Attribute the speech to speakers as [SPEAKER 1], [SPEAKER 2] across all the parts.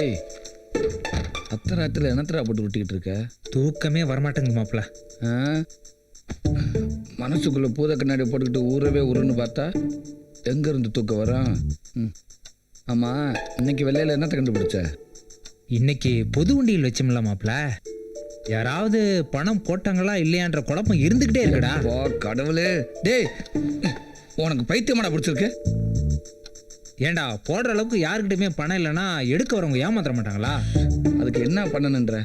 [SPEAKER 1] டேய் அத்தராத்துல என்னத்தரா போட்டு விட்டுக்கிட்டு இருக்க?
[SPEAKER 2] தூக்கமே வரமாட்டேங்குது மாப்பிள்ள.
[SPEAKER 1] மனசுக்குள்ள பூத கண்ணாடி போட்டுக்கிட்டு ஊறவே உருன்னு பார்த்தா எங்க இருந்து தூக்கம் வரும்? ஆமா, இன்னைக்கு வெள்ளையில என்னத்தை கண்டுபிடிச்ச?
[SPEAKER 2] இன்னைக்கு பொது வண்டியில் வச்சோம்ல மாப்பிள்ள, யாராவது பணம் போட்டாங்களா இல்லையான்ற குழப்பம் இருந்துகிட்டே இருக்குடா.
[SPEAKER 1] ஓ கடவுளே, டேய் உனக்கு பைத்தியமாடா பிடிச்சிருக்கு?
[SPEAKER 2] ஏண்டா போடுற அளவுக்கு யாருக்கிட்டயுமே பணம் இல்லைன்னா எடுக்க வரவங்க ஏமாத்திர மாட்டாங்களா?
[SPEAKER 1] அதுக்கு என்ன பண்ணணுன்ற?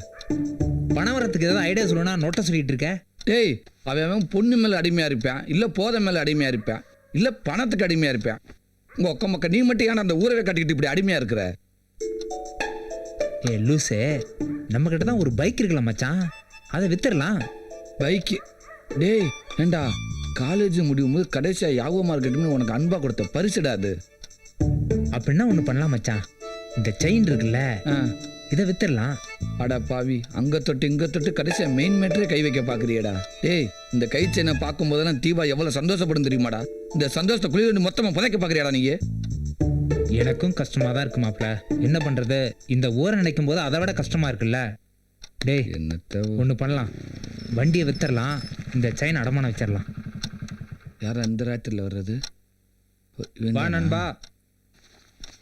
[SPEAKER 2] பணம் வரத்துக்கு ஏதாவது ஐடியா சொல்லணும்னா நோட்டை சொல்லிட்டு இருக்க.
[SPEAKER 1] டேய் அவன் பொண்ணு மேலே அடிமையாக இருப்பான், இல்லை போதை மேலே அடிமையாக இருப்பான், இல்லை பணத்துக்கு அடிமையாக இருப்பான். உங்கள் ஒக்க மக்க நீ மட்டும் ஏன்னா அந்த ஊரவே கட்டிக்கிட்டு இப்படி அடிமையாக இருக்கிற?
[SPEAKER 2] ஏ லூசே, நம்ம கிட்ட தான் ஒரு பைக் இருக்குல்ல மச்சான், அதை வித்துடலாம்.
[SPEAKER 1] பைக்கு? டேய் ஏண்டா காலேஜ் முடியும் போது கடைசியாக யாவோ மார்க்கெட்டுன்னு உனக்கு அன்பா கொடுத்த பரிசுடா அது.
[SPEAKER 2] அப்படின்னா ஒன்று பண்ணலாம் மச்சான், இந்த செயின் இருக்குல்ல இதை வித்துடலாம்.
[SPEAKER 1] அடா பாவி, அங்கே தொட்டு இங்கே தொட்டு கடைசியாக மெயின் மேட்டரே கை வைக்க பார்க்குறியடா. டேய் இந்த கை செயினை பார்க்கும் போதெல்லாம் தீபா எவ்வளோ சந்தோஷப்படும் தெரியுமாடா? இந்த சந்தோஷத்தை குளிர் மொத்தமாக புதைக்க பார்க்குறியாடா நீ?
[SPEAKER 2] எனக்கும் கஷ்டமாக தான் இருக்கு மாப்பிள்ள, என்ன பண்ணுறது? இந்த ஊரை நினைக்கும் போது அதை விட கஷ்டமாக இருக்குல்ல. டேய்
[SPEAKER 1] என்னத்த
[SPEAKER 2] ஒன்று பண்ணலாம், வண்டியை வித்துடலாம், இந்த செயின் அடமானம் வச்சிடலாம்.
[SPEAKER 1] யார் அந்த ராத்திரியில் வர்றது?
[SPEAKER 3] வா நண்பா,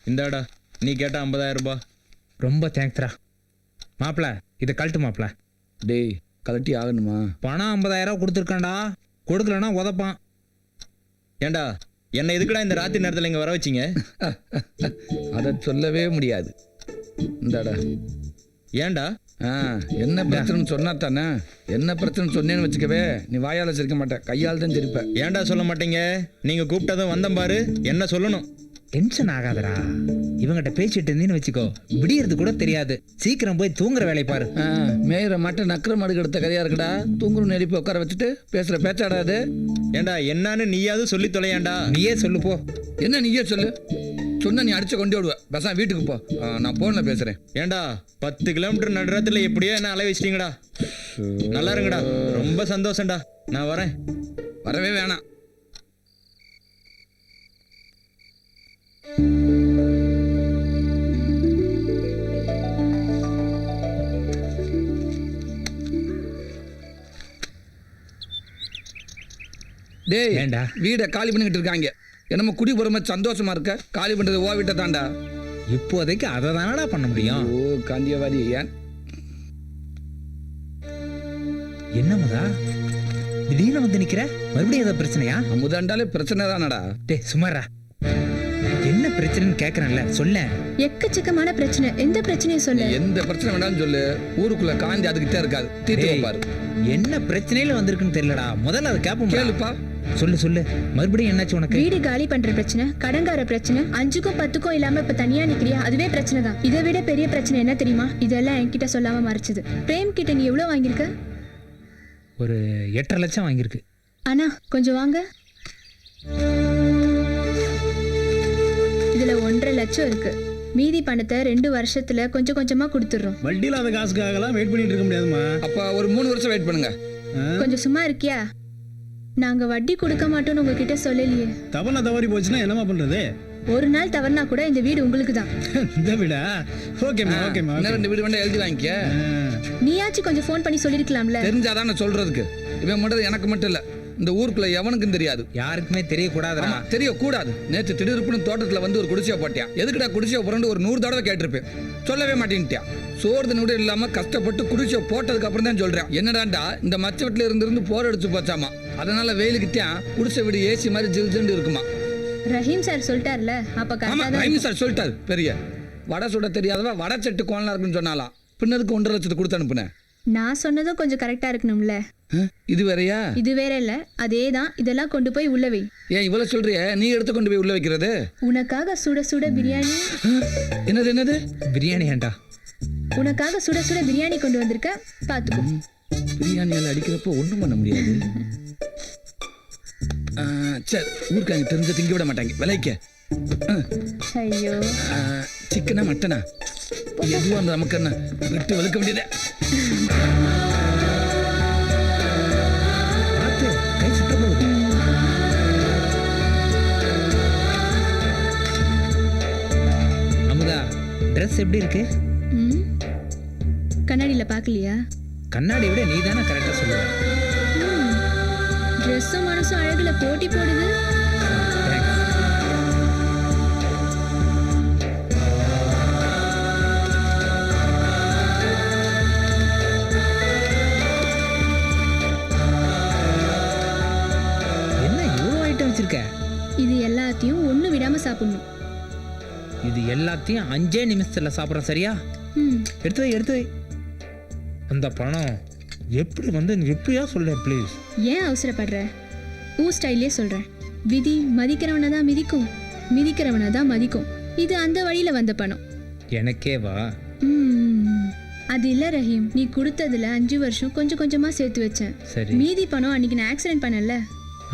[SPEAKER 3] இந்தாடா நீ கேட்ட 50,000 ரூபாய்.
[SPEAKER 2] ரொம்ப தேங்க்ஸ்ரா மாப்பிள்ள, இதை கழட்டு மாப்பிள்ள.
[SPEAKER 1] டேய் கலட்டி ஆகணுமா?
[SPEAKER 2] பணம் 50,000 கொடுத்துருக்காண்டா, கொடுக்கலன்னா உதப்பான்.
[SPEAKER 3] ஏண்டா என்ன எதுக்குடா இந்த ராத்திரி நேரத்தில் இங்கே வர வச்சிங்க?
[SPEAKER 1] அதை சொல்லவே முடியாது. இந்தாடா.
[SPEAKER 3] ஏண்டா?
[SPEAKER 1] என்ன பிரச்சனைன்னு சொன்னா தானே? என்ன பிரச்சனை சொன்னேன்னு வச்சுக்கவே நீ வாயால் சிரிக்க மாட்டேன், கையால் தான் சிரிப்ப.
[SPEAKER 3] ஏண்டா சொல்ல மாட்டீங்க? நீங்கள் கூப்பிட்டதும் வந்தேன் பாரு, என்ன சொல்லணும்?
[SPEAKER 2] டென்ஷன் ஆகாதடா, இவங்கிட்ட பேசிட்டு இருந்தீன்னு வச்சுக்கோ, விடியறது கூட தெரியாது. சீக்கிரம் போய் தூங்குற வேலையை பாரு.
[SPEAKER 1] மேயிற மாட்டை நக்கிற மாடு எடுத்த கதையா இருக்குடா. தூங்குற நெருப்பி உட்கார வச்சுட்டு பேசுற பேச்சாடாது.
[SPEAKER 3] ஏண்டா என்னன்னு நீயாவது சொல்லி தொலையாண்டா.
[SPEAKER 2] நீயே சொல்லு போ.
[SPEAKER 1] என்ன நீயே சொல்லு? சொன்ன நீ அடிச்சு கொண்டு விடுவ. பேச வீட்டுக்கு போ, நான் போன்ல பேசுறேன்.
[SPEAKER 3] ஏண்டா 10 கிலோமீட்டர் நடுறத்துல எப்படியோ என்ன அலை வச்சிட்டீங்கடா. நல்லா இருங்கடா, ரொம்ப சந்தோஷம்டா, நான் வரேன்.
[SPEAKER 1] வரவே வேணாம். டேய்
[SPEAKER 2] ஏண்டா
[SPEAKER 1] வீடை காலி பண்ணிக்கிட்டு இருக்காங்க, என்னமோ குடி போற சந்தோஷமா இருக்க? காலி பண்றது ஓ வீட்டை தாண்டா.
[SPEAKER 2] இப்போதைக்கு அதை தானடா பண்ண முடியும்.
[SPEAKER 1] ஓ காந்தியவாதி. ஏன்
[SPEAKER 2] என்ன முதா திடீர்னு வந்து நிக்கிற? மறுபடியும் ஏதாவது பிரச்சனையா?
[SPEAKER 1] முதண்டாலே பிரச்சனை தானடா.
[SPEAKER 2] டேய் சுமாரா, என்ன பிரச்சனைன்னு கேக்குறேன்ல, சொல்ல.
[SPEAKER 4] எக்கச்சக்கமான பிரச்சனை, எந்த பிரச்சனையும் சொல்ல.
[SPEAKER 1] எந்த பிரச்சனை வேணாலும் சொல்லு, ஊருக்குள்ள காந்தி அதுக்கிட்டே இருக்காது, தீர்த்து வைப்பாரு.
[SPEAKER 2] என்ன பிரச்சனையில வந்திருக்குன்னு தெரியலடா, முதல்ல அதை கேப்போம்.
[SPEAKER 1] கேளுப்பா.
[SPEAKER 2] சொல்லு சொல்லு, மறுபடியும் என்னாச்சு உனக்கு?
[SPEAKER 4] வீடு காலி பண்ற பிரச்சனை, கடன்கார பிரச்சனை, 5க்கும் 10க்கும் இல்லாம இப்ப தனியா நிக்கிறியா, அதுவே பிரச்சனை தான். இதை விட பெரிய பிரச்சனை என்ன தெரியுமா? இதெல்லாம் என்கிட்ட சொல்லாம மறைச்சது. பிரேம் கிட்ட நீ எவ்வளவு வாங்கியிருக்க?
[SPEAKER 2] ஒரு 8.5 லட்சம் வாங்கியிருக்கு.
[SPEAKER 4] அண்ணா கொஞ்சம் வாங்க. இதுல 1.5 லட்சம் இருக்கு. மீதி பணத்தை 2 வருஷத்துல கொஞ்சம் கொஞ்சமா கொடுத்துடுறோம்.
[SPEAKER 5] வட்டி இல்லாத காசுக்காகலாம் வெயிட் பண்ணிட்டு இருக்க முடியாதுமா.
[SPEAKER 1] அப்ப ஒரு 3 வருஷம் வெயிட் பண்ணுங்க.
[SPEAKER 4] கொஞ்சம் சும்மா இருக்கியா? நாங்க வட்டி கொடுக்க மாட்டோம்னு உங்ககிட்ட சொல்லலையே.
[SPEAKER 5] தவறி போச்சுன்னா என்னமா பண்றது?
[SPEAKER 4] ஒரு நாள் தவறுனா கூட இந்த வீடு உங்களுக்கு தான்.
[SPEAKER 5] இந்த வீடா? ஓகேமா ஓகேமா.
[SPEAKER 1] 2 வீடு வேண்டாம், எழுதி வாங்கிக்க.
[SPEAKER 4] நீயாச்சும் கொஞ்சம் ஃபோன் பண்ணி சொல்லிருக்கலாம்ல.
[SPEAKER 1] தெரிஞ்சாதான் நான் சொல்றதுக்கு. இவன் மட்டும் எனக்கு மட்டும் இல்ல, இந்த ஊருக்குள்ள எவனுக்கும் தெரியாது.
[SPEAKER 2] யாருக்குமே தெரியக்கூடாதுடா.
[SPEAKER 1] தெரியக்கூடாது. நேற்று திடீர்னு தோட்டத்துல வந்து ஒரு குடிசையை போட்டியா. எதுக்குடா குடிசையை புரண்டு ஒரு 100 தடவை கேட்டிருப்பேன், சொல்லவே மாட்டேன்ட்டியா. சோறு கூட இல்லாம கஷ்டப்பட்டு குடிசையை போட்டதுக்கு அப்புறம் தான் சொல்றேன். என்னடாண்டா இந்த மச்ச வீட்டுல இருந்து போர் அடிச்சு போச்சாமா, அதனால வெயிலுக்கிட்டா குடிசை வீடு ஏசி மாதிரி ஜில்ஜின்னு இருக்குமா.
[SPEAKER 4] ரஹீம் சார் சொல்லிட்டார்ல, அப்ப
[SPEAKER 1] ஆமா ரஹீம் சார் சொல்லிட்டாரு. பெரிய வடை சுட தெரியாதவ வடை செட்டு கோணலா இருக்குன்னு சொன்னாலாம். பின்னதுக்கு 1.5 லட்சத்துக்கு கொடுத்து அனுப்புனேன்.
[SPEAKER 4] நான் சொன்னதும் கொஞ்சம் கரெக்டா இருக்கணும்ல.
[SPEAKER 1] இது வேறையா?
[SPEAKER 4] இது வேற இல்ல, அதேதான். இதெல்லாம் கொண்டு போய் உள்ள வை.
[SPEAKER 1] ஏன் இவ்வளவு சொல்றிய? நீ எடுத்து கொண்டு போய் உள்ள வைக்கிறது?
[SPEAKER 4] உனக்காக சுட சுட பிரியாணி.
[SPEAKER 1] என்னது என்னது?
[SPEAKER 2] பிரியாணி ஏண்டா?
[SPEAKER 4] உனக்காக சுட சுட பிரியாணி கொண்டு வந்திருக்க, பாத்துக்கோ.
[SPEAKER 1] பிரியாணியால அடிக்கிறப்போ ஒண்ணும் பண்ண முடியாது. சரி, ஊருக்காங்க தெரிஞ்ச திங்க விட மாட்டாங்க, விலைக்க.
[SPEAKER 4] ஐயோ,
[SPEAKER 1] சிக்கனா மட்டனா எதுவும் அந்த நமக்கு என்ன விட்டு வலுக்க வேண்டியதே.
[SPEAKER 2] கை சுட்ட போகுது. அமுதா, ட்ரெஸ் எப்படி இருக்கு?
[SPEAKER 4] கண்ணாடியில பார்க்கலையா?
[SPEAKER 2] கண்ணாடி விட நீ தானே கரெக்டா சொல்லுவ.
[SPEAKER 4] ட்ரெஸ்ஸும் மனசும் அழகுல போட்டி போடுது.
[SPEAKER 2] என்ன இவ்வளோ ஐட்டம் வச்சிருக்க?
[SPEAKER 4] இது எல்லாத்தையும் ஒண்ணு விடாம சாப்பிடணும்.
[SPEAKER 2] இது எல்லாத்தையும் 5 நிமிஷத்துல சாப்பிட்றோம், சரியா?
[SPEAKER 4] ம்.
[SPEAKER 2] எடுத்து வை, எடுத்து வை. அந்த பணம் எப்படி வந்து எப்படியா சொல்ல ப்ளீஸ்.
[SPEAKER 4] ஏன் அவசரப்படுற? ஊ ஸ்டைலே சொல்றேன். விதி மதிக்கிறவனை தான் மிதிக்கும், மிதிக்கிறவனை தான் மதிக்கும். இது அந்த வழியில வந்த பணம்.
[SPEAKER 2] எனக்கே வா.
[SPEAKER 4] அது இல்ல ரஹீம், நீ கொடுத்ததுல 5 வருஷம் கொஞ்சம் கொஞ்சமா சேர்த்து வச்சேன்.
[SPEAKER 2] சரி.
[SPEAKER 4] மீதி பணம் அன்னைக்கு நான் ஆக்சிடென்ட் பண்ணல,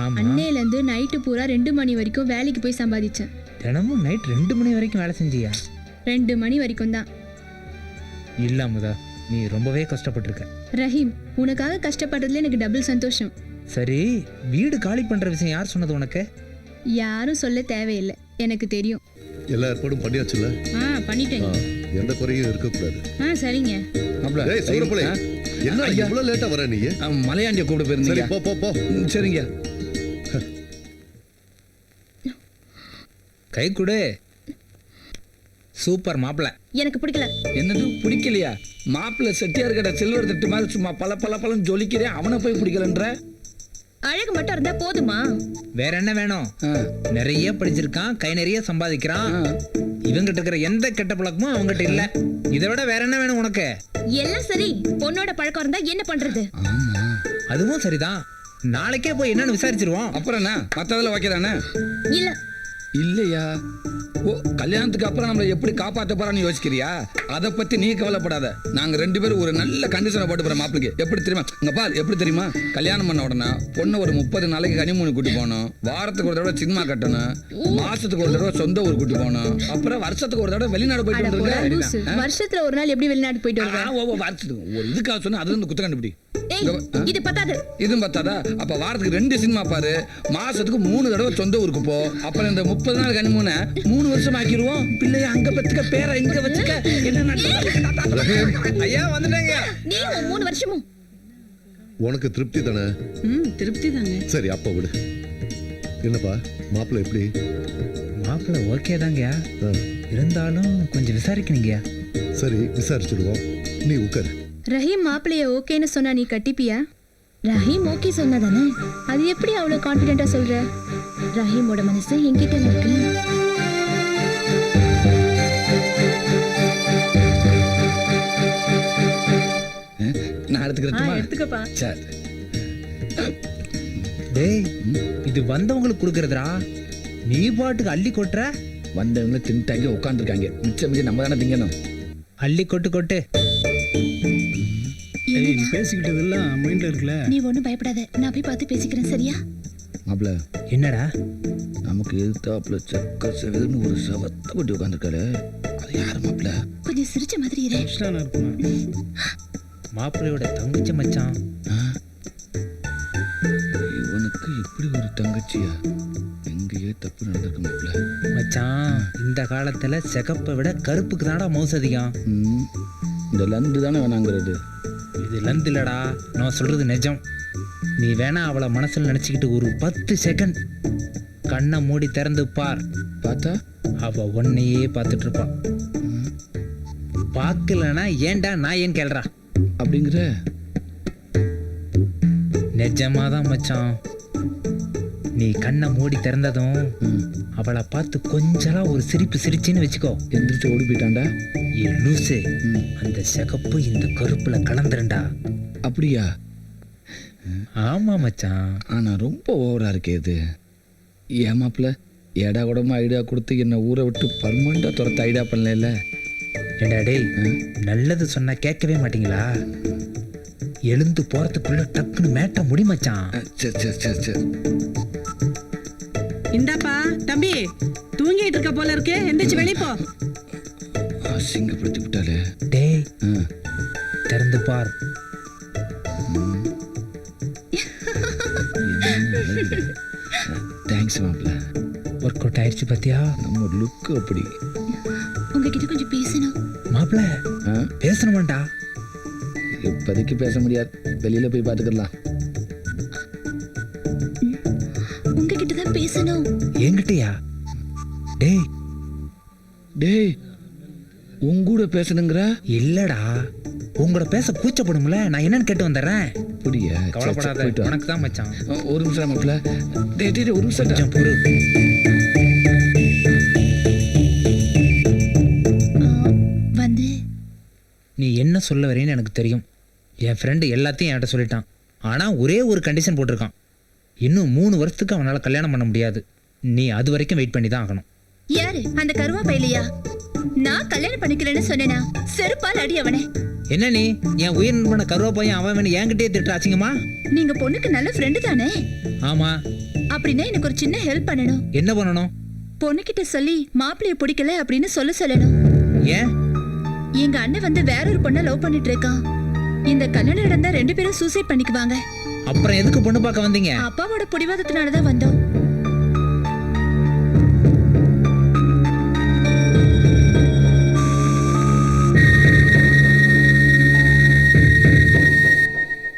[SPEAKER 2] ஆமா.
[SPEAKER 4] அன்னையில இருந்து நைட்டு பூரா 2 மணி வரைக்கும் வேலைக்கு போய் சம்பாதிச்சேன்.
[SPEAKER 2] தினமும் நைட் 2 மணி வரைக்கும் வேலை செஞ்சியா?
[SPEAKER 4] 2 மணி வரைக்கும் தான்.
[SPEAKER 2] இல்ல முதா, நீ ரொம்பவே கஷ்டப்பட்டிருக்க.
[SPEAKER 4] ரஹீம், உனக்காக கஷ்டப்படுறதுல எனக்கு டபுள் சந்தோஷம்.
[SPEAKER 2] சரி, வீடு காலி பண்ற விஷயம் யார் சொன்னது உனக்கு?
[SPEAKER 4] யாரும் சொல்ல தேவையில்லை, எனக்கு தெரியும்.
[SPEAKER 6] எல்லா ஏற்பாடும் பண்ணியாச்சுல?
[SPEAKER 4] பண்ணிட்டேன்.
[SPEAKER 6] எந்த குறையும் இருக்கக்கூடாது.
[SPEAKER 4] சரிங்க.
[SPEAKER 1] மாப்ள,
[SPEAKER 6] ஏய் சூரப்புலே, என்ன இவ்வளவு லேட்டா வர நீ?
[SPEAKER 1] மலையாண்டிய கூப்பிட்டு
[SPEAKER 6] சரி
[SPEAKER 1] போயிருந்தீங்க.
[SPEAKER 6] போ போ போ.
[SPEAKER 1] சரிங்க.
[SPEAKER 2] கை கொடு. சூப்பர் மாப்பிள்ள.
[SPEAKER 4] எனக்கு பிடிக்கல.
[SPEAKER 1] என்னது பிடிக்கலையா? மாப்பிள்ள செட்டியார் கடை சில்வர் தட்டு மாதிரி சும்மா பல பல பழம் ஜொலிக்கிறேன், அவனை போய் பிடிக்கலன்ற?
[SPEAKER 4] அழகு மட்டும் இருந்தா போதுமா?
[SPEAKER 2] வேற என்ன வேணும்?
[SPEAKER 1] ஆ,
[SPEAKER 2] நிறைய படிச்சிருக்கான், கை நிறைய சம்பாதிக்கிறான்.
[SPEAKER 1] ஆ.
[SPEAKER 2] இவங்கிட்ட இருக்கிற எந்த கெட்ட பழக்கமும் அவங்ககிட்ட இல்ல. இதை விட வேற என்ன வேணும் உனக்கு?
[SPEAKER 4] எல்லாம் சரி, பொண்ணோட பழக்கம் இருந்தா என்ன பண்றது?
[SPEAKER 1] ஆமா.
[SPEAKER 2] அதுவும் சரிதான். நாளைக்கே போய் என்னன்னு விசாரிச்சிருவோம்.
[SPEAKER 1] அப்புறம் என்ன மற்றதில் ஓகே தானே?
[SPEAKER 4] இல்ல.
[SPEAKER 1] இல்லையா? ஓ, கல்யாணத்துக்கு அப்புறம் நம்மளை எப்படி காப்பாற்ற போறான்னு யோசிக்கிறியா? அதை பத்தி நீ கவலைப்படாத. நாங்க 2 பேரும் ஒரு நல்ல கண்டிஷனை போட்டு போறோம் மாப்பிளைக்கு. எப்படி தெரியுமா? இங்க பார், எப்படி தெரியுமா? கல்யாணம் பண்ண உடனே பொண்ணு ஒரு 30 நாளைக்கு கனிமூணு கூட்டி போகணும், வாரத்துக்கு ஒரு தடவை சினிமா கட்டணும், மாசத்துக்கு ஒரு தடவை சொந்த ஊர் கூட்டி போகணும், அப்புறம் வருஷத்துக்கு ஒரு தடவை வெளிநாடு போயிட்டு வந்துருக்க.
[SPEAKER 4] வருஷத்துல ஒரு நாள் எப்படி வெளிநாட்டுக்கு போயிட்டு வருவேன்?
[SPEAKER 1] வருஷத்துக்கு ஒரு இதுக்காக சொன்னா அது வந்து குத்த கண்டுபிடி.
[SPEAKER 4] இது பத்தாது.
[SPEAKER 1] இதுவும் பத்தாதா? அப்ப வாரத்துக்கு 2 சினிமா பாரு, மாசத்துக்கு 3 தடவை சொந்த ஊருக்கு போ. அப்புறம் இந்த 30 நாள் கனிமூனை 3 வருஷம் ஆக்கிடுவோம். பிள்ளைய அங்க பத்துக்க, பேரை இங்க வச்சுக்க. என்ன
[SPEAKER 2] ஐயா வந்துட்டாங்க.
[SPEAKER 4] நீ 3 வருஷமும்.
[SPEAKER 6] உனக்கு திருப்தி தானே?
[SPEAKER 7] திருப்தி தாங்க.
[SPEAKER 6] சரி அப்ப விடு. என்னப்பா மாப்பிள்ளை எப்படி?
[SPEAKER 2] மாப்பிள்ள ஓகே தாங்க,
[SPEAKER 6] ஆ,
[SPEAKER 2] இருந்தாலும் கொஞ்சம் விசாரிக்கணுங்க.
[SPEAKER 6] சரி விசாரிச்சிடுவோம், நீ உட்காரு.
[SPEAKER 4] ரஹீம் மாப்பிளைய ஓகேன்னு சொன்னா நீ கட்டிப்பியா?
[SPEAKER 8] ரஹீம் ஓகே சொன்னதானே?
[SPEAKER 4] அது எப்படி அவ்வளவு கான்ஃபிடென்ட்டா சொல்ற?
[SPEAKER 8] ரஹீமோட மனசு என்கிட்ட இருக்கு.
[SPEAKER 1] நான் எடுத்துக்கிறேன்.
[SPEAKER 7] எடுத்துக்கப்பா.
[SPEAKER 1] சரி.
[SPEAKER 2] டேய், இது வந்தவங்களுக்கு கொடுக்கறதுடா. நீ பாட்டுக்கு அள்ளி கொட்டுற.
[SPEAKER 1] வந்தவங்க தின்ட்டாங்க, உட்காந்துருக்காங்க. மிச்சம் மிச்சம் நம்ம தானே திங்கணும்.
[SPEAKER 2] அள்ளி கொட்டு கொட்டு.
[SPEAKER 5] ஏய், நீ பேசிக்கிட்டதெல்லாம் மைண்ட்ல இருக்குல்ல?
[SPEAKER 8] நீ ஒண்ணும் பயப்படாத, நான் போய் பார்த்து பேசிக்கிறேன், சரியா?
[SPEAKER 1] மாப்பிள்ள,
[SPEAKER 2] என்னடா?
[SPEAKER 1] நமக்கு எதிர்த்தாப்புல செக்க செவதுன்னு ஒரு செவத்த கொட்டி உட்காந்துருக்காரு. அது யாரு மாப்பிள்ள?
[SPEAKER 8] கொஞ்சம் சிரிச்ச மாதிரி இரு.
[SPEAKER 5] இஷ்டானா இருக்குமா?
[SPEAKER 2] மாப்பிள்ளையோட தங்கச்சி மச்சான்.
[SPEAKER 1] இவனுக்கு இப்படி ஒரு தங்கச்சியா? எங்கேயே தப்பு நடந்திருக்கு மாப்பிள்ள.
[SPEAKER 2] மச்சான், இந்த காலத்துல சிகப்பை விட கருப்புக்கு தான்டா மவுசு அதிகம்.
[SPEAKER 1] இந்த லந்து தானே வேணாங்கிறது.
[SPEAKER 2] இது லந்து இல்லடா, நான் சொல்றது நிஜம். நீ வேணா அவளை மனசுல நினைச்சுக்கிட்டு ஒரு 10 செகண்ட் கண்ணை மூடி திறந்து பார்.
[SPEAKER 1] பார்த்தா
[SPEAKER 2] அவ உன்னையே பார்த்துட்டு இருப்பான். பார்க்கலனா ஏன்டா நான் ஏன் கேள்றா?
[SPEAKER 1] அப்படிங்கிற?
[SPEAKER 2] நிஜமாதான் மச்சான். நீ கண்ணை மூடி திறந்ததும் அவளை பார்த்து கொஞ்சலா ஒரு சிரிப்பு சிரிச்சின்னு வச்சுக்கோ.
[SPEAKER 1] எந்திரிச்சு ஓடி போயிட்டான்டா.
[SPEAKER 2] ஏ லூசு, அந்த சிகப்பு இந்த கருப்புல கலந்துருண்டா.
[SPEAKER 1] அப்படியா?
[SPEAKER 2] ஆமா மச்சான்.
[SPEAKER 1] ஆனா ரொம்ப ஓவரா இருக்கே இது. ஏன் மாப்பிள்ள, ஏடா கூடமா ஐடியா கொடுத்து என்ன ஊரை விட்டு பர்மனண்டா துரத்த ஐடியா பண்ணல?
[SPEAKER 2] ஏண்டா டேய், நல்லது சொன்னா கேட்கவே மாட்டீங்களா? எழுந்து போறதுக்குள்ள டக்குன்னு மேட்ட முடி மச்சான்.
[SPEAKER 1] சரி சரி சரி சரி.
[SPEAKER 7] இந்தாப்பா தம்பி, தூங்கிட்டு இருக்க போல இருக்கு, எந்திரிச்சு வெளிய போ.
[SPEAKER 1] அசிங்கப்படுத்தி விட்டாலே.
[SPEAKER 2] டேய், திறந்து பார்.
[SPEAKER 1] தேங்க்ஸ் மாப்பிள்ள.
[SPEAKER 2] ஒர்க் அவுட் ஆயிடுச்சு பாத்தியா?
[SPEAKER 1] நம்ம லுக்கு அப்படி.
[SPEAKER 8] உங்ககிட்ட கொஞ்சம் பேசணும்.
[SPEAKER 2] மாப்பிள்ள
[SPEAKER 1] ஆ?
[SPEAKER 2] பேசணுமாண்டா?
[SPEAKER 1] இப்போதைக்கு பேச முடியாது, வெளியில போய் பார்த்துக்கலாம்.
[SPEAKER 8] உங்ககிட்ட தான் பேசணும்.
[SPEAKER 2] என்கிட்டயா? டேய்
[SPEAKER 1] டேய் உங்கூட பேசணுங்கிற?
[SPEAKER 2] இல்லடா, உங்களோட பேச கூச்சப்படும்ல, நான் என்னன்னு கேட்டு வந்துடுறேன்.
[SPEAKER 1] அப்படியா?
[SPEAKER 2] கவலைப்படாத, உனக்கு தான் மச்சான்.
[SPEAKER 1] ஒரு நிமிஷம் மாப்பிள்ள. டேய் டேய் ஒரு நிமிஷம்.
[SPEAKER 2] கொஞ்சம் பொறு.
[SPEAKER 8] வந்து
[SPEAKER 2] நீ என்ன சொல்ல வரேன்னு எனக்கு தெரியும். என் ஃப்ரெண்டு எல்லாத்தையும் என்கிட்ட சொல்லிட்டான். ஆனால் ஒரே ஒரு கண்டிஷன் போட்டிருக்கான். இன்னும் 3 வருஷத்துக்கு அவனால் கல்யாணம் பண்ண முடியாது. நீ அது வரைக்கும் வெயிட் பண்ணி தான் ஆகணும்.
[SPEAKER 8] யாரு அந்த கருவா பையலையா? நான் கல்யாணம் பண்ணிக்கலன்னு சொன்னேனா? செருப்பால் அடி அவனே.
[SPEAKER 2] என்ன நீ என் உயிர் நண்பன கருவா பையன் அவன் என்கிட்டயே திட்டாச்சுங்கம்மா?
[SPEAKER 8] நீங்க பொண்ணுக்கு நல்ல ஃப்ரெண்டு தானே?
[SPEAKER 2] ஆமா.
[SPEAKER 8] அப்படின்னா எனக்கு ஒரு சின்ன ஹெல்ப் பண்ணணும்.
[SPEAKER 2] என்ன பண்ணணும்?
[SPEAKER 8] பொண்ணுகிட்ட சொல்லி மாப்பிள்ளைய பிடிக்கல அப்படின்னு சொல்லணும்.
[SPEAKER 2] ஏன்?
[SPEAKER 8] எங்க அண்ணன் வந்து வேற ஒரு பொண்ணை லவ் பண்ணிட்டு இருக்கான். இந்த கல்யாணம் நடந்தா 2 பேரும் சூசைட் பண்ணிக்குவாங்க.
[SPEAKER 2] அப்புறம் எதுக்கு பொண்ணு பார்க்க வந்தீங்க?
[SPEAKER 8] அப்பாவோட பிடிவாதத்தினாலதான் வந்தோம்.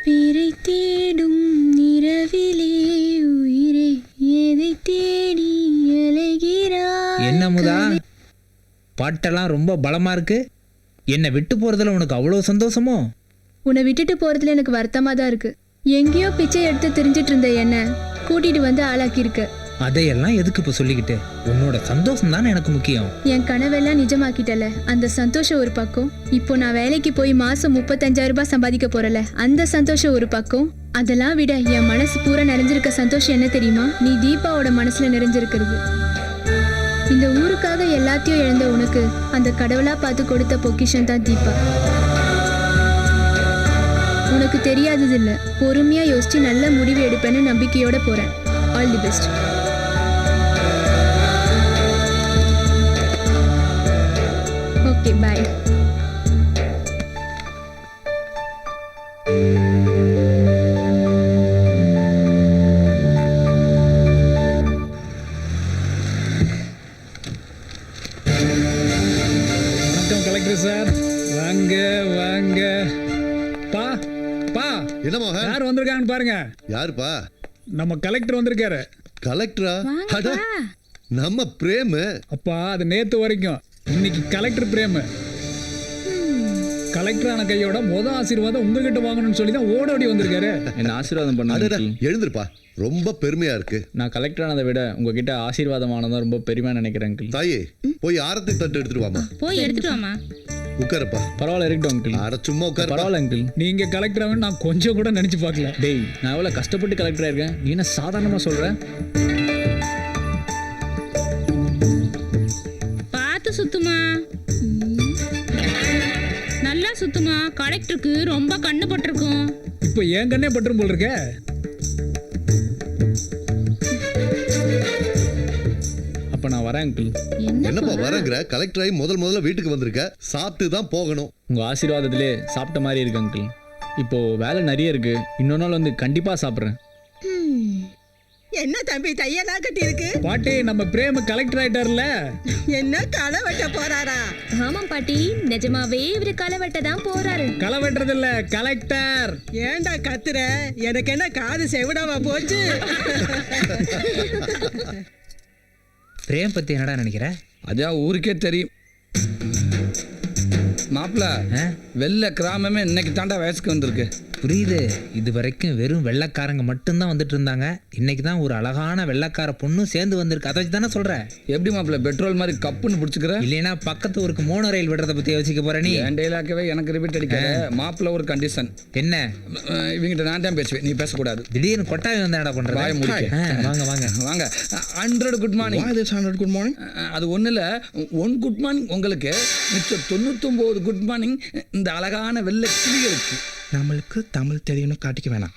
[SPEAKER 8] பிறை தேடும் நிறவிலே உயிரை எதை தேடி அலைகிறாய்.
[SPEAKER 2] என்ன முதா, பாட்டெல்லாம் ரொம்ப பலமா இருக்கு. என்னை விட்டு போறதுல உனக்கு அவ்வளவு சந்தோஷமோ?
[SPEAKER 4] உன்னை விட்டுட்டு போறதுல எனக்கு வருத்தமா தான் இருக்கு. எங்கேயோ பிச்சை எடுத்து தெரிஞ்சிட்டு இருந்த என்ன கூட்டிட்டு வந்து ஆளாக்கியிருக்க.
[SPEAKER 2] அதையெல்லாம் எதுக்கு இப்ப சொல்லிக்கிட்டு? உன்னோட சந்தோஷம் தானே எனக்கு முக்கியம்.
[SPEAKER 4] என் கனவெல்லாம் நிஜமாக்கிட்டல, அந்த சந்தோஷம் ஒரு பக்கம். இப்போ நான் வேலைக்கு போய் மாசம் 35,000 ரூபாய் சம்பாதிக்க போறல, அந்த சந்தோஷம் ஒரு பக்கம். அதெல்லாம் விட என் மனசு பூரா நிறைஞ்சிருக்க சந்தோஷம் என்ன தெரியுமா? நீ தீபாவோட மனசுல நிறைஞ்சிருக்கிறது. இந்த ஊருக்காக எல்லாத்தையும் இழந்த உனக்கு அந்த கடவுளா பார்த்து கொடுத்த பொக்கிஷன் தான் தீபா. உனக்கு தெரியாதது இல்ல, பொறுமையா யோசிச்சு நல்ல முடிவு எடுப்பேன்னு நம்பிக்கையோட போறேன். All the best. Okay bye.
[SPEAKER 5] வணக்கம் கலெக்டர் சார். வாங்க வாங்க. பா பா
[SPEAKER 6] என்ன மோகன்?
[SPEAKER 5] யார் வந்திருக்காங்கன்னு பாருங்க.
[SPEAKER 6] யாருப்பா?
[SPEAKER 5] நம்ம கலெக்டர் வந்திருக்காரு.
[SPEAKER 6] கலெக்டரா? அட, நம்ம பிரேம்.
[SPEAKER 5] அப்பா அது நேத்து வரைக்கும், இன்னைக்கு கலெக்டர் பிரேம். கலெக்டரான கையோட ஆசீர்வாதம் உங்ககிட்ட வாங்கணும்னு சொல்லி தான் ஓடோடி வந்திருக்காரு.
[SPEAKER 3] என்ன ஆசீர்வாதம்
[SPEAKER 6] அடடா,
[SPEAKER 3] பண்ண?
[SPEAKER 6] எழுந்திருப்பா. ரொம்ப பெருமையா இருக்கு.
[SPEAKER 3] நான் கலெக்டர் ஆனதை விட உங்ககிட்ட ஆசீர்வாதமானதான் ரொம்ப பெருமையா நினைக்கிறேன் அங்கிள்.
[SPEAKER 6] தாயே, போய் ஆரத்தி தட்டு எடுத்துட்டு வாமா.
[SPEAKER 8] போய் எடுத்துட்டு வாமா.
[SPEAKER 6] உட்காரப்பா.
[SPEAKER 3] பரவாயில்ல, இருக்கட்டும் அங்கிள்.
[SPEAKER 6] அட சும்மா உட்கார.
[SPEAKER 3] பரவாயில்ல அங்கிள்.
[SPEAKER 5] நீங்க கலெக்டர் ஆகணும் நான் கொஞ்சம் கூட நினைச்சு பார்க்கல.
[SPEAKER 3] டேய், நான் எவ்வளவு கஷ்டப்பட்டு கலெக்டரா இருக்கேன், நீ என்ன சாதாரணமா சொல்ற?
[SPEAKER 7] பார்த்து சுத்துமா, நல்லா சுத்துமா. கலெக்டருக்கு ரொம்ப கண்ணு பட்டிருக்கும்.
[SPEAKER 5] இப்போ என் கண்ணே பட்டுரும் போல் இருக்க.
[SPEAKER 3] அப்ப நான் வரேன் அங்கிள்.
[SPEAKER 6] என்னப்பா வரங்கிற? கலெக்டர் ஆகி முதல்ல வீட்டுக்கு வந்திருக்க, சாப்பிட்டு தான் போகணும்.
[SPEAKER 3] உங்க ஆசீர்வாதத்திலே சாப்பிட்ட மாதிரி இருக்கு அங்கிள். இப்போ வேலை நிறைய இருக்கு, இன்னொரு நாள் வந்து கண்டிப்பா சாப்பிட்றேன்.
[SPEAKER 9] என்ன தம்பி தையெல்லாம் கட்டி இருக்கு?
[SPEAKER 5] பாட்டி, நம்ம பிரேம் கலெக்டர் ஆயிட்டார்ல.
[SPEAKER 9] என்ன களை வெட்ட போறாரா?
[SPEAKER 8] ஆமாம் பாட்டி, நிஜமாவே இவரு களை வெட்ட தான் போறாரு.
[SPEAKER 5] களை வெட்டுறது இல்ல, கலெக்டர்.
[SPEAKER 9] ஏன்டா கத்துற? எனக்கு என்ன காது செவிடாவா போச்சு?
[SPEAKER 2] பிரேம் பத்தி என்னடா நினைக்கிற?
[SPEAKER 1] அதான் ஊருக்கே தெரியும். மாப்பிள்ள,
[SPEAKER 2] ஆ?
[SPEAKER 1] வெள்ளை கிராமமே இன்னைக்கு தாண்டா வயசுக்கு வந்திருக்கு.
[SPEAKER 2] புரியுது. இது வரைக்கும் வெறும் வெள்ளைக்காரங்க மட்டும்தான் வந்துட்டு இருந்தாங்க. இன்னைக்கு தான் ஒரு அழகான வெள்ளைக்கார பொண்ணும் சேர்ந்து வந்திருக்கு. அதை வச்சு தானே சொல்ற?
[SPEAKER 1] எப்படி மாப்பிள்ள பெட்ரோல் மாதிரி கப்புன்னு பிடிச்சிக்கிற?
[SPEAKER 2] இல்லைன்னா பக்கத்து ஊருக்கு மோனோ ரயில் விடுறத பத்தி யோசிக்க போற நீ?
[SPEAKER 1] என் டைலாக்கவே எனக்கு ரிப்பீட் அடிக்காத. மாப்பிள்ள ஒரு கண்டிஷன்.
[SPEAKER 2] என்ன
[SPEAKER 1] இவங்கிட்ட நான் தான் பேசுவேன், நீ பேசக்கூடாது.
[SPEAKER 2] திடீர்னு கொட்டாவி வந்து என்னடா பண்ற?
[SPEAKER 1] வாயை முடிக்க.
[SPEAKER 2] வாங்க வாங்க
[SPEAKER 1] வாங்க. 100 குட் மார்னிங்.
[SPEAKER 6] 100 good morning.
[SPEAKER 1] அது ஒன்றும் இல்லை, 1 குட் மார்னிங் உங்களுக்கு, மிச்சம் 99 குட் மார்னிங் இந்த அழகான வெள்ளை கிளிகளுக்கு.
[SPEAKER 10] நம்மளுக்கு தமிழ் தெரியும்னு காட்டிக்க வேணாம்.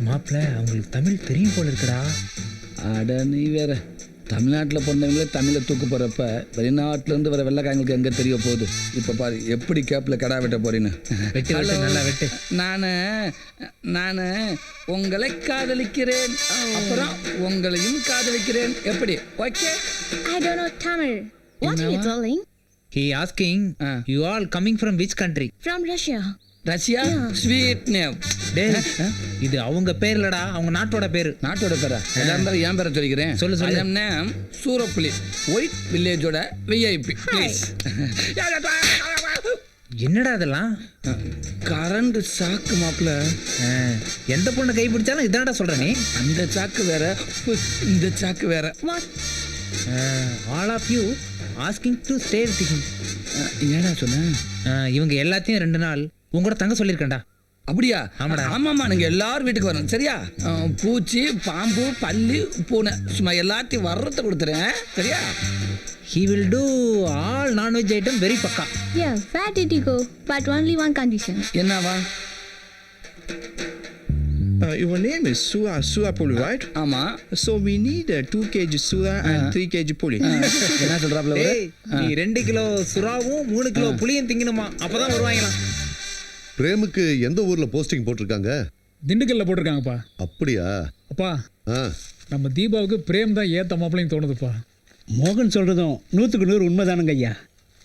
[SPEAKER 2] மாப்பிள்ள, அவங்களுக்கு தமிழ் தெரியும் போல இருக்குடா.
[SPEAKER 1] அட நீ வேற. தமிழ்நாட்டில் பிறந்தவங்களே தமிழை தூக்கு போகிறப்ப வெளிநாட்டிலேருந்து வர வெள்ளைக்காரங்களுக்கு எங்கே தெரிய போகுது? இப்போ பாரு எப்படி கேப்பில் கடா வெட்ட போறீன்னு.
[SPEAKER 2] வெட்டு வெட்டு, நல்லா வெட்டு.
[SPEAKER 1] நான் உங்களை காதலிக்கிறேன், அப்புறம் உங்களையும் காதலிக்கிறேன். எப்படி? Okay.
[SPEAKER 8] I don't know Tamil. What are you darling?
[SPEAKER 2] He asking you all coming from which country?
[SPEAKER 8] From Russia.
[SPEAKER 1] Russia sweet name.
[SPEAKER 2] டேய் இது அவங்க பேர் இல்லடா, அவங்க நாட்டோட பேரு.
[SPEAKER 1] நாட்டோட பேரா? எதா இருந்தாலும் என் பேரை சொல்லிக்கிறேன்.
[SPEAKER 2] சொல்லு, சொல்லு.
[SPEAKER 1] நேம் சூரப்புலி, ஒயிட் வில்லேஜோட விஐபி. ப்ளீஸ்.
[SPEAKER 2] என்னடா இதெல்லாம்?
[SPEAKER 1] கரண்ட் சாக்கு மாப்பிள்ள.
[SPEAKER 2] எந்த பொண்ணை கை பிடிச்சாலும் இதான்டா சொல்ற நீ.
[SPEAKER 1] அந்த சாக்கு வேற, இந்த சாக்கு வேற.
[SPEAKER 2] All of you asking to stay with him.
[SPEAKER 1] என்னடா சொன்ன?
[SPEAKER 2] இவங்க எல்லாத்தையும் 2 நாள் உங்களோட தங்க சொல்லியிருக்கேன்டா.
[SPEAKER 1] அப்படியா?
[SPEAKER 2] ஆமாடா.
[SPEAKER 1] ஆமாம்மா, நீங்க எல்லாரும் வீட்டுக்கு வரணும் சரியா? பூச்சி, பாம்பு, பல்லி, பூனை சும்மா எல்லாத்தையும் வர்றத கொடுத்துறேன் சரியா?
[SPEAKER 2] He will do all non-veg item very பக்கா.
[SPEAKER 4] Yeah, where did you go? But only one condition.
[SPEAKER 1] என்னவா?
[SPEAKER 10] Your name is Sura Puli, right?
[SPEAKER 1] ஆமா.
[SPEAKER 10] So we need 2 kg Sura and 3 kg Puli.
[SPEAKER 1] என்ன சொல்றாப்ல?
[SPEAKER 2] டேய் நீ 2 கிலோ சுறாவும் 3 கிலோ புளியும் திங்கணுமா, அப்பதான் வருவாங்களாம்.
[SPEAKER 6] பிரேமுக்கு எந்த ஊர்ல போஸ்டிங் போட்டிருக்காங்க?
[SPEAKER 5] திண்டுக்கல்ல போட்டிருக்காங்கப்பா.
[SPEAKER 6] அப்படியா?
[SPEAKER 5] அப்பா
[SPEAKER 6] ஆ,
[SPEAKER 5] நம்ம தீபாவுக்கு பிரேம் தான் ஏத்த மாப்பிள்ளைன்னு தோணுதுப்பா.
[SPEAKER 11] மோகன் சொல்றதும் 100க்கு 100 உண்மைதானுங்க ஐயா.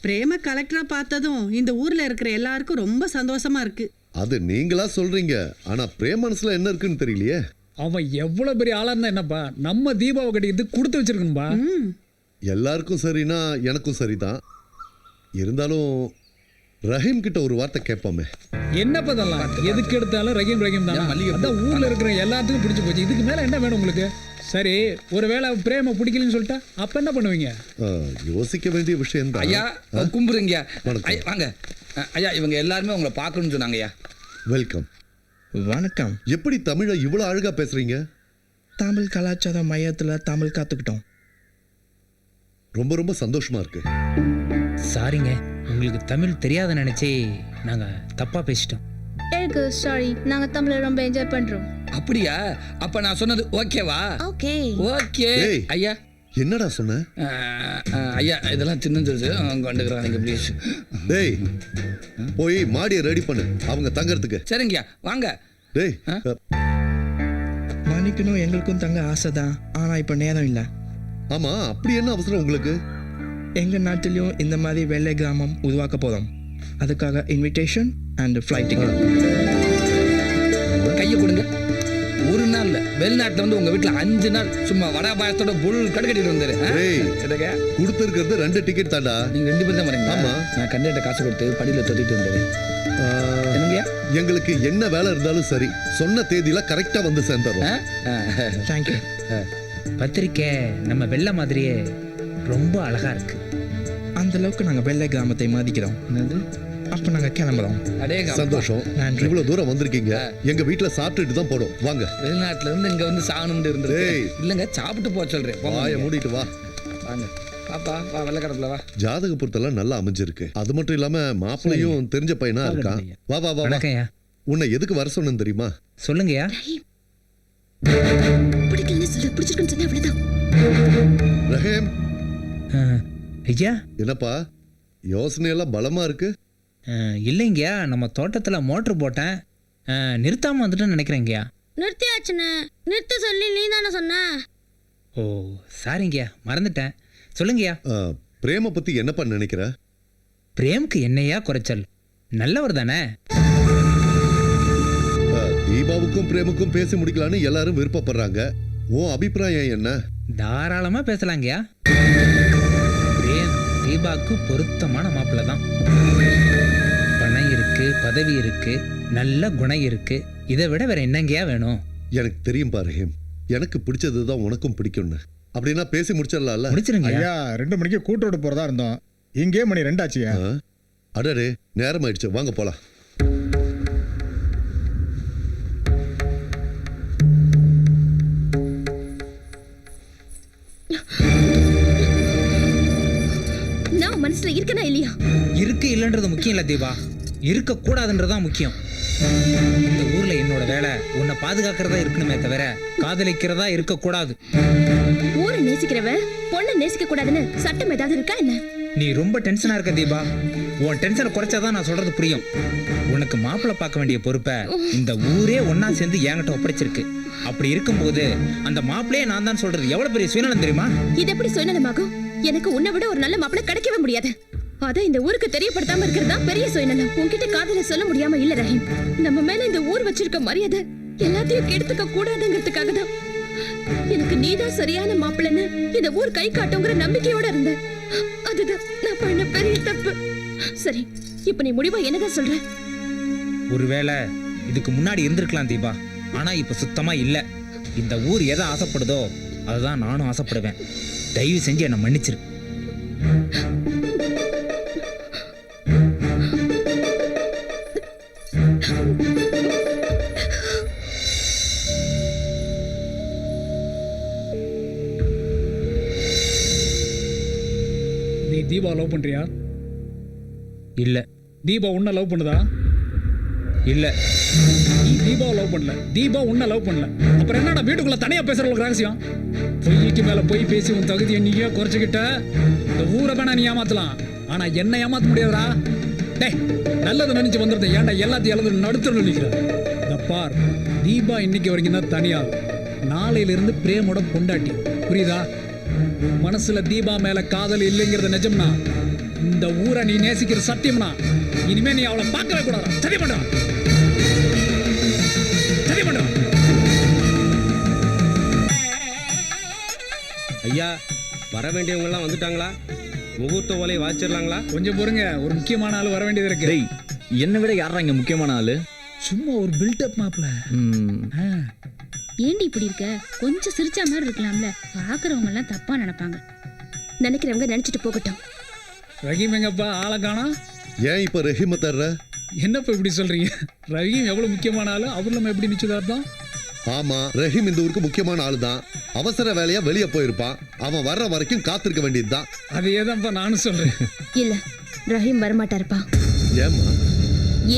[SPEAKER 7] பிரேம கலெக்டரா பார்த்ததும் இந்த ஊர்ல இருக்கிற எல்லாருக்கும் ரொம்ப சந்தோஷமா இருக்கு.
[SPEAKER 6] அது நீங்களா சொல்றீங்க, ஆனா பிரேம் மனசுல என்ன இருக்குன்னு தெரியலையே.
[SPEAKER 5] அவன் எவ்வளவு பெரிய ஆளா இருந்தா என்னப்பா, நம்ம தீபாவை கட்டிக்கிட்டு கொடுத்து வச்சிருக்கணும்பா.
[SPEAKER 6] எல்லாருக்கும் சரினா எனக்கும் சரிதான். இருந்தாலும் ரஹீம் கிட்ட ஒரு வார்த்தை கேட்போமே.
[SPEAKER 5] என்னப்பா இதெல்லாம்? எதுக்கு எடுத்தாலும் ரஹீம் ரஹீம் தான். அதான் ஊர்ல இருக்கிற எல்லாத்துக்கும் பிடிச்சு போச்சு. இதுக்கு மேல என்ன வேணும் உங்களுக்கு? சரி, ஒருவேளை பிரேம பிடிக்கலன்னு சொல்லிட்டா அப்ப என்ன பண்ணுவீங்க?
[SPEAKER 6] யோசிக்க வேண்டிய விஷயம் தான்.
[SPEAKER 1] ஐயா கும்பிடுங்க.
[SPEAKER 6] வணக்கம்.
[SPEAKER 1] வாங்க ஐயா, இவங்க எல்லாருமே உங்களை பார்க்கணும்னு சொன்னாங்க ஐயா.
[SPEAKER 6] வெல்கம்.
[SPEAKER 10] வணக்கம்.
[SPEAKER 6] எப்படி தமிழை இவ்வளவு அழகா பேசுறீங்க?
[SPEAKER 10] தமிழ் கலாச்சார மையத்துல தமிழ் கத்துக்கிட்டோம்.
[SPEAKER 6] ரொம்ப ரொம்ப சந்தோஷமா இருக்கு.
[SPEAKER 2] சாரிங்க, உங்களுக்கு தமிழ் தெரியாத நினைச்சே நாங்க தப்பா பேசிட்டோம்.
[SPEAKER 4] எனக்கு சாரி, நாங்க தமிழை ரொம்ப என்ஜாய் பண்றோம்.
[SPEAKER 1] அப்படியா? அப்ப நான் சொன்னது ஓகேவா?
[SPEAKER 8] ஓகே.
[SPEAKER 1] ஓகே
[SPEAKER 6] ஏய்.
[SPEAKER 1] ஐயா.
[SPEAKER 6] என்னடா சொன்ன?
[SPEAKER 1] ஐயா இதெல்லாம் சின்னது கொண்டுக்கிறாங்க ப்ளீஸ்.
[SPEAKER 6] டேய் போய் மாடியை ரெடி பண்ணு அவங்க தங்கறதுக்கு.
[SPEAKER 1] சரிங்கய்யா வாங்க.
[SPEAKER 6] டேய்
[SPEAKER 10] மன்னிக்கணும், எங்களுக்கும் தங்க ஆசைதான், ஆனா இப்ப நேரம் இல்லை.
[SPEAKER 6] ஆமா, அப்படி என்ன அவசரம் உங்களுக்கு?
[SPEAKER 10] எங்க நாட்டிலையும் இந்த மாதிரி வெள்ளை கிராமம் உருவாக்க போறோம். அதுக்காக இன்விடேஷன் அண்ட் ஃப்ளைட் டிக்கெட்.
[SPEAKER 1] கையை கொடுங்க. ஒரு நாள் இல்ல, வெளிநாட்டுல வந்து உங்க வீட்டுல 5 நாள் சும்மா வடா பாயத்தோட புல் கட்டுக்கட்டிட்டு வந்தாரு.
[SPEAKER 6] கொடுத்துருக்கிறது 2 டிக்கெட் தாண்டா.
[SPEAKER 1] நீங்க 2 பேர் தான் வரீங்க?
[SPEAKER 6] ஆமா.
[SPEAKER 1] நான் கண்டிப்பா காசு கொடுத்து படியில தொட்டிட்டு வந்தாரு. என்னங்கய்யா?
[SPEAKER 6] எங்களுக்கு என்ன வேலை இருந்தாலும் சரி, சொன்ன தேதியில கரெக்டா வந்து சேர்ந்துறோம்.
[SPEAKER 10] தேங்க்யூ.
[SPEAKER 2] பத்திரிக்கை நம்ம வெள்ளை மாதிரியே ரொம்ப அழகா இருக்கு.
[SPEAKER 10] அந்த அளவுக்கு நாங்க வெள்ளை கிராமத்தை மதிக்கிறோம். அப்ப நாங்க கிளம்புறோம்.
[SPEAKER 6] சந்தோஷம். இவ்வளவு தூரம் வந்திருக்கீங்க. எங்க வீட்டுல சாப்பிட்டுட்டு தான் போடும். வாங்க.
[SPEAKER 1] வெளிநாட்டுல இருந்து இங்க வந்து சாகணும்னு இருந்தது. இல்லங்க, சாப்பிட்டு போக சொல்றேன்.
[SPEAKER 6] வாயை மூடிட்டு வா.
[SPEAKER 1] வாங்க பாப்பா, வா வெள்ளக்கடப்புல வா.
[SPEAKER 6] ஜாதக பொருத்தெல்லாம் நல்லா அமைஞ்சிருக்கு. அது மட்டும் இல்லாம மாப்பிள்ளையும் தெரிஞ்ச பையனா இருக்கான். வா வா வா.
[SPEAKER 2] வணக்கம்யா.
[SPEAKER 6] உன்னை எதுக்கு வர சொன்னேன்னு தெரியுமா?
[SPEAKER 2] சொல்லுங்கய்யா.
[SPEAKER 8] பிடிக்கலன்னு சொல்லு, பிடிச்சிருக்குன்னு சொன்னா அவ்வளவுதான்.
[SPEAKER 6] ரஹீம்.
[SPEAKER 2] ஐயா.
[SPEAKER 6] என்னப்பா யோசனை எல்லாம் பலமா இருக்கு?
[SPEAKER 2] இல்லைங்கய்யா, நம்ம தோட்டத்துல மோட்டர் போட்டேன், நிறுத்தாம வந்துட்டேன்னு நினைக்கிறேங்கய்யா.
[SPEAKER 4] நிறுத்தியாச்சுன்னு நிறுத்த சொல்லி நீ தானே சொன்ன.
[SPEAKER 2] ஓ சாரிங்கய்யா, மறந்துட்டேன். சொல்லுங்கய்யா.
[SPEAKER 6] பிரேம பத்தி என்னப்பா நினைக்கிற?
[SPEAKER 2] பிரேமுக்கு என்னையா குறைச்சல்? நல்லவர் தானே.
[SPEAKER 6] தீபாவுக்கும் பிரேமுக்கும் பேசி முடிக்கலான்னு எல்லாரும் விருப்பப்படுறாங்க. உன் அபிப்பிராயம் என்ன?
[SPEAKER 2] தாராளமா பேசலாங்கய்யா. பிரேம் தீபாவுக்கு பொருத்தமான மாப்பிள்ளை தான். பணம் இருக்கு, பதவி இருக்கு, நல்ல குணம் இருக்கு. இதை விட வேற என்னங்கயா வேணும்?
[SPEAKER 6] எனக்கு தெரியும் பாரு, எனக்கு பிடிச்சதுதான் உனக்கும் பிடிக்கும்னு. அப்படின்னா பேசி முடிச்சிடலாம்ல?
[SPEAKER 2] முடிச்சிருங்க
[SPEAKER 5] ஐயா. 2 மணிக்கு கூட்டோட போறதா இருந்தோம், இங்கே மணி 2 ஆச்சு.
[SPEAKER 6] அடடே, நேரம் ஆயிடுச்சு, வாங்க போலாம்.
[SPEAKER 8] நான் மனசுல இருக்கனா இல்லையா?
[SPEAKER 2] இருக்கு இல்லைன்றது முக்கியம் இல்ல தீபா, இருக்க கூடாதுன்றதான் முக்கியம். இந்த ஊர்ல என்னோட வேலை உன்னை பாதுகாக்கிறதா இருக்கணுமே தவிர காதலிக்கிறதா இருக்க கூடாது.
[SPEAKER 8] ஊரை நேசிக்கிறவ பொண்ணை நேசிக்க கூடாதுன்னு சட்டம் ஏதாவது இருக்கா என்ன?
[SPEAKER 2] நீ ரொம்ப டென்ஷனா இருக்க தீபா. உன் டென்ஷனை குறைச்சாதான் நான் சொல்றது புரியும். உனக்கு மாப்பிள்ளை பார்க்க வேண்டிய பொறுப்பை இந்த ஊரே ஒன்னா சேர்ந்து என்கிட்ட ஒப்படைச்சிருக்கு. அப்படி இருக்கும்போது அந்த மாப்பிள்ளையே நான் தான் சொல்றது எவ்வளவு பெரிய சுயநலம் தெரியுமா?
[SPEAKER 8] இது எப்படி சுயநலமாகும்? எனக்கு உன்னை விட ஒரு நல்ல மாப்பிள்ளை கிடைக்கவே முடியாது.
[SPEAKER 4] அத இந்த ஊருக்கு தெரியப்படுத்தாம இருக்கிறதா பெரிய சுயநலம். உன்கிட்ட காதல சொல்ல முடியாம இல்ல ரஹீம். நம்ம மேல இந்த ஊர் வச்சிருக்க மரியாதை எல்லாத்தையும் கெடுத்துக்க கூடாதுங்கிறதுக்காக தான் எனக்கு நீதான் சரியான மாப்பிள்ளைன்னு இந்த ஊர் கை காட்டுங்கிற நம்பிக்கையோட இருந்தேன். அதுதான் நான் பண்ண பெரிய தப்பு. சரி, இப்ப நீ முடிவா என்னதான் சொல்ற?
[SPEAKER 2] ஒருவேளை இதுக்கு முன்னாடி இருந்திருக்கலாம் தீபா, ஆனா இப்ப சுத்தமா இல்ல. இந்த ஊர் எதை ஆசைப்படுதோ அதுதான் நானும் ஆசைப்படுவேன். தயவு செஞ்சு என்னை மன்னிச்சிரு.
[SPEAKER 5] நீ தீபா லவ் பண்றியா?
[SPEAKER 2] இல்ல.
[SPEAKER 5] தீபா உன்னை லவ் பண்ணுதா?
[SPEAKER 2] இல்ல.
[SPEAKER 5] நீ தீபா லவ் பண்ணல, தீபா உன்னை லவ் பண்ணல. அப்புறம் என்னடா வீட்டுக்குள்ள தனியா பேசுறவங்களுக்கு ரகசியம்? பொய்க்கு மேல பொய் பேசி உன் தகுதியை நீயே குறைச்சிக்கிட்ட. இந்த ஊரை வேணா நீ ஏமாத்தலாம், ஆனா என்ன ஏமாத்த முடியாதுடா. டேய், நல்லது நினைச்சு வந்துருந்தேன், ஏன்டா எல்லாத்தையும் இழந்து நடுத்தர நிக்கிற? இந்த பார், தீபா இன்னைக்கு வரைக்கும் தான் தனியாள், நாளையில இருந்து பிரேமோட பொண்டாட்டி. புரியுதா? உன் மனசுல தீபா மேல காதல் இல்லைங்கிறத நிஜம்னா, இந்த ஊரை நீ நேசிக்கிற சத்தியம்னா, இனிமே நீ அவளை பார்க்கவே கூடாது. சரி பண்றான், சரி பண்றான்.
[SPEAKER 3] ஐயா, வர வேண்டியவங்க எல்லாம் வந்துட்டாங்களா? முகூர்த்த ஓலையை வாசிச்சிடலாங்களா?
[SPEAKER 5] கொஞ்சம் பொறுங்க, ஒரு முக்கியமான ஆள் வர வேண்டியது இருக்கு.
[SPEAKER 3] டேய், என்னை விட யாரா இங்க முக்கியமான ஆளு?
[SPEAKER 5] சும்மா ஒரு பில்டப் மாப்ள.
[SPEAKER 4] ஏண்டி இப்படி இருக்க? கொஞ்சம் சிரிச்ச மாதிரி இருக்கலாம்ல, பாக்குறவங்க எல்லாம் தப்பா நினைப்பாங்க. நினைக்கிறவங்க நினைச்சிட்டு போகட்டும்.
[SPEAKER 5] ரஹீம் எங்கப்பா? ஆளை காணோம்.
[SPEAKER 6] ஏன் இப்ப ரஹீமை தர்ற?
[SPEAKER 5] என்னப்பா இப்படி சொல்றீங்க? ரஹீம் எவ்வளவு முக்கியமான ஆளு, அவர் நம்ம எப்படி நிச்சயதார்த்தம்?
[SPEAKER 6] ஆமா, ரஹீம் இந்த ஊருக்கு முக்கியமான ஆளு தான். அவசர வேலையா வெளியே போயிருப்பான். அவன் வர்ற வரைக்கும் காத்திருக்க வேண்டியதுதான்.
[SPEAKER 5] அதையே தான்ப்பா நானும் சொல்றேன்.
[SPEAKER 4] இல்ல, ரஹீம் வரமாட்டாருப்பா.
[SPEAKER 6] ஏம்மா?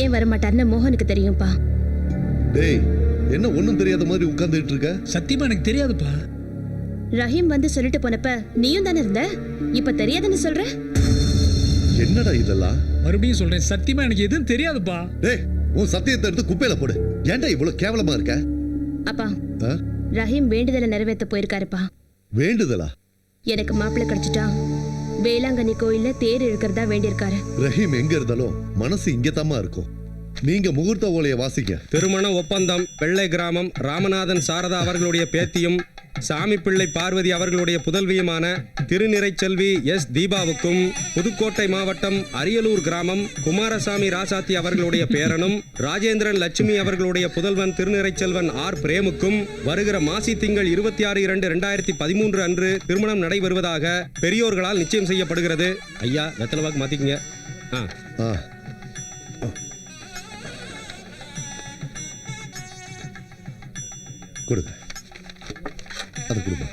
[SPEAKER 4] ஏன் வரமாட்டாருன்னு மோகனுக்கு தெரியும்பா.
[SPEAKER 6] டேய், என்ன ஒண்ணும் தெரியாத மாதிரி உட்கார்ந்துட்டு இருக்க?
[SPEAKER 5] சத்தியமா எனக்கு தெரியாதுப்பா.
[SPEAKER 4] ரஹீம் வந்து சொல்லிட்டு போனப்ப நீயும் தானே இருந்த, இப்ப தெரியாதுன்னு சொல்ற?
[SPEAKER 6] என்னடா இதெல்லாம்?
[SPEAKER 5] மறுபடியும் சொல்றேன், சத்தியமா எனக்கு எதுவும் தெரியாதுப்பா.
[SPEAKER 6] டேய், உன் சத்தியத்தை எடுத்து குப்பையில போடு. ஏன்டா இவ்வளவு கேவலமா இருக்க?
[SPEAKER 4] அப்பா,
[SPEAKER 6] ஆ?
[SPEAKER 4] ரஹீம் வேண்டுதலை நிறைவேற்ற போயிருக்காருப்பா.
[SPEAKER 6] வேண்டுதலா?
[SPEAKER 4] எனக்கு மாப்பிள்ளை கிடைச்சிட்டா வேளாங்கண்ணி கோயில்ல தேர் இழுக்கிறதா வேண்டியிருக்காரு.
[SPEAKER 6] ரஹீம் எங்க இருந்தாலும் மனசு இங்கதாம்மா இருக்கும். நீங்க முகூர்த்த ஓலைய வாசிங்க.
[SPEAKER 3] திருமண ஒப்பந்தம் வெள்ளை கிராமம் ராமநாதன் சாரதா அவர்களுடைய பேத்தியும் சாமி பிள்ளை பார்வதி அவர்களுடைய புதல்வியுமான திருநிறைச்செல்வி எஸ் தீபாவுக்கும் புதுக்கோட்டை மாவட்டம் அரியலூர் கிராமம் குமாரசாமி ராசாத்தி அவர்களுடைய பேரனும் ராஜேந்திரன் லட்சுமி அவர்களுடைய புதல்வன் திருநிறைச்செல்வன் ஆர் பிரேமுக்கும் வருகிற மாசி திங்கள் 26/2/2013 அன்று திருமணம் நடைபெறுவதாக பெரியோர்களால் நிச்சயம் செய்யப்படுகிறது. ஐயா, வெத்தலவாக்கு மாத்திக்கங்க.
[SPEAKER 6] கொடுங்க, அது கொடுங்க.